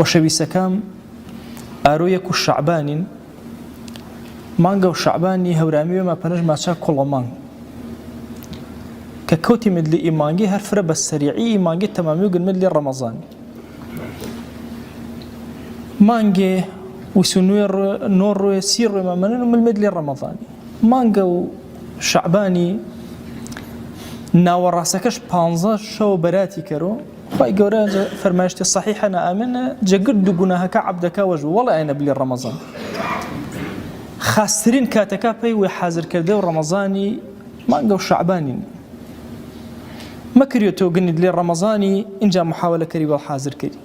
وشەویستەکەم ئارویەک و شەعبانین مانگە و شەعبانی هەورامیوێمە پەنەش ماچا کوڵەمانگ کە کەوتی مدلی ئیمانگی هەر فرە بە سەریعی ئیمانگی تەمامی و گن مدلی ڕەمەزانی مانگێ وسنوێ نۆ ڕۆیە سی ڕۆیمە منن و مدلی ڕەمەزانی مانگە و شەعبانی ناوەڕاستەکەش 15 شەو بەراتی کەرۆ خی گەورە فەرمایشتی صحیحە نائامنە جەگرد و گوناهەکە عەبدەکە وەژ وەڵی ئاینە بلی ڕەمەزان خاسترین کاتەکە پێی وێ حازرکردە و ڕەمەزانی مانگە و شەعبانین مەکرێتەوە گنید لێ ڕەمەزانی اینجا محاولەکەری بەڵ حازر کردی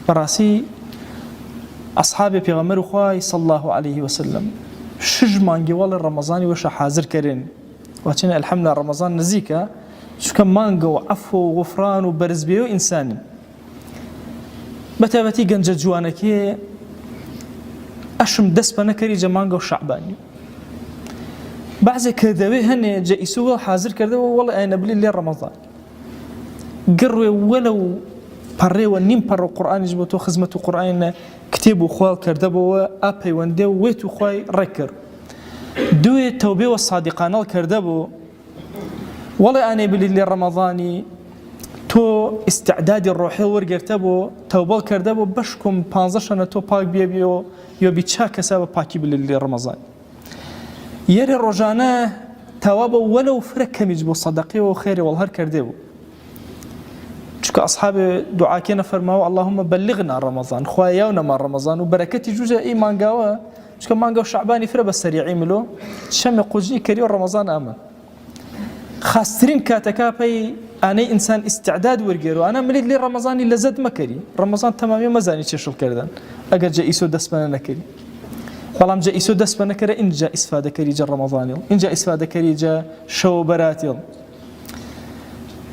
بەڕاستی ئەصحابی پێغەمبەر خوای صلی الله عليه وسلم 6 مانگی وەڵی ڕەمەزانی وەشە حازر کردن وچنە الحەمدلله ڕەمەزان نزیکە چونکە مانگە و عەفو و غوفران و بەرزبێ و ئینسانن بەتایبەتی گەنجە جوانەکێ ئەشم دەست بە نەکەری جە مانگە و شەعبانی بعضێ کردەوەی هەنێ جە ئیسووە حازر کردەوە وەڵی ئاینە بلی لێ ڕەمەزان گڕوێ وەلەو پەڕێوە نیم پەڕە قورئانیش بۆ تۆ خزمەت و قورئانە کتێب و خوال کردەبەوە ئا پەیوەندێ و وێت و خوای ڕێکرد دوێ تەوبێوە سادقانەڵ کردەبوو وەڵی ئانەی بلی لێ ڕەمەزانی تۆ ئیستیعدادی ڕۆحی وەرگرتە بۆ تەوبەڵ کردە بۆ بەشکم 15 شەنە تۆ پاک بێبیەوە یا بیچا کەسا بە پاکی بلی لێ ڕەمەزانی یەرێ ڕۆژانە تەوا بە وەلەو فرە کەمیج بۆ سەدەقەوە و خێری وەڵ هەر کردێ بوو چونکە ئەصحابێ دوعاکێنە فەرماوە اللهم بلغنا ڕەمەزان خوای یاونەما ڕەمەزان و بەرەکەتی جوجە ئەی مانگاوە چونکە مانگە و شەعبانی فرە بە سەریعی ملۆ شەمێ قوجنی کەری و ڕەمەزان ئەمە خاسترین کاتەکە پێی ئانەی ئینسان ئیستیعداد وەرگێرەوە ئانە ملیت لێ ڕەمەزانی لەزەت مەکەری ڕەمەزان تەمامی مەزانی چێشڵ کردن ئەگەر جە ئیسۆ دەست بە نەکەری بەڵام جە ئیسۆ دەست بە نەکەرە اینجا ئیسفادەکەری جە ڕەمەزانیڵ اینجا ئیسفادەکەری جە شەو بەراتیڵ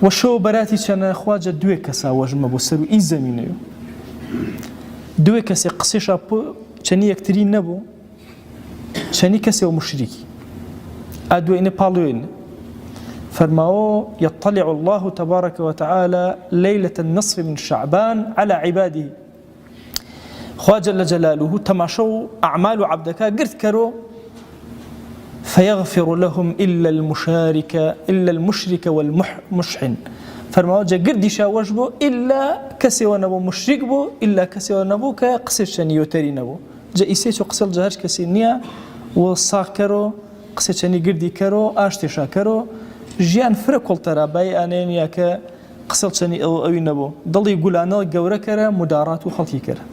و شەو بەراتی چەنە خواجە دوێ کەسا وەژمە بۆ سەر و ئی زەمینەوە دوێ کەسێ قسێشا چەنی یەکتری نەبوو چەنی کەسێ و مشریکی ئادوێنە پاڵوێنە فرماوه يطلع الله تبارك وتعالى ليلة النصف من شعبان على عباده خوا جل جلاله تماشوا أعمال عبدك قرت كرو فيغفر لهم إلا المشرك والمشحن فرماوه جا قردي شاوجبو إلا كسي ونبو مشرك بو إلا كسي ونبو كقصر شني يوتري نبو جا إيسيسو قصر جهاش كسي نيا وصاق كرو قصر شني قردي كرو آشتشا كرو ژیان فرە کۆڵتەرە بای ئانێنیا کە قسەڵ چەنی ئەوی نەبوو دڵی گولانە گەورە کەرە مدارات و خەڵکی کەرە